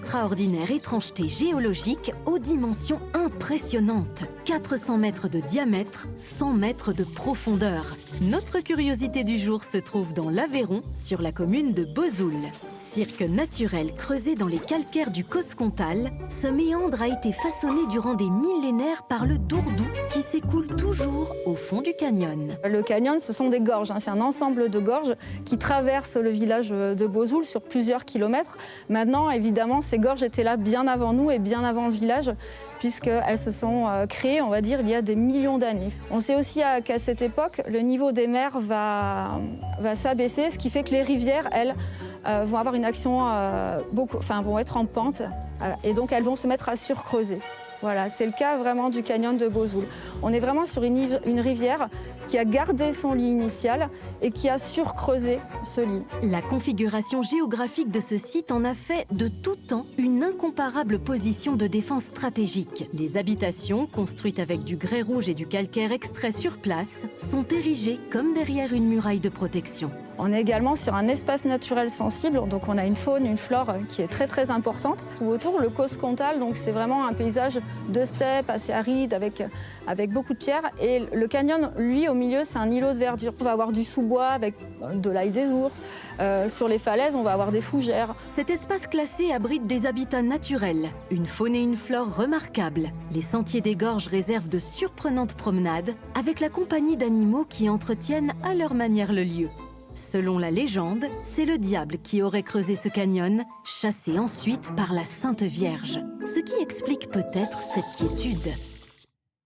extraordinaire étrangeté géologique aux dimensions impressionnantes. 400 mètres de diamètre, 100 mètres de profondeur. Notre curiosité du jour se trouve dans l'Aveyron, sur la commune de Bozoul. Cirque naturel creusé dans les calcaires du Cosce-Comtal, ce méandre a été façonné durant des millénaires par le Dourdou qui s'écoule toujours au fond du canyon. Le canyon, ce sont des gorges, c'est un ensemble de gorges qui traversent le village de Bozoul sur plusieurs kilomètres. Maintenant, évidemment, ces gorges étaient là bien avant nous et bien avant le village, puisqu'elles se sont créées, on va dire, il y a des millions d'années. On sait aussi qu'à cette époque, le niveau des mers va s'abaisser, ce qui fait que les rivières, elles, vont avoir une action, vont être en pente, et donc elles vont se mettre à surcreuser. Voilà, c'est le cas vraiment du canyon de Bozoul. On est vraiment sur une rivière qui a gardé son lit initial et qui a surcreusé ce lit. La configuration géographique de ce site en a fait de tout temps une incomparable position de défense stratégique. Les habitations, construites avec du grès rouge et du calcaire extrait sur place, sont érigées comme derrière une muraille de protection. On est également sur un espace naturel sensible, donc on a une faune, une flore qui est très très importante. Tout autour, le Cosce-Comtal, donc c'est vraiment un paysage de steppe assez aride avec beaucoup de pierres. Et le canyon, lui, au milieu, c'est un îlot de verdure. On va avoir du sous-bois avec de l'ail des ours. Sur les falaises, on va avoir des fougères. Cet espace classé abrite des habitats naturels, une faune et une flore remarquables. Les sentiers des gorges réservent de surprenantes promenades avec la compagnie d'animaux qui entretiennent à leur manière le lieu. Selon la légende, c'est le diable qui aurait creusé ce canyon, chassé ensuite par la Sainte Vierge. Ce qui explique peut-être cette quiétude.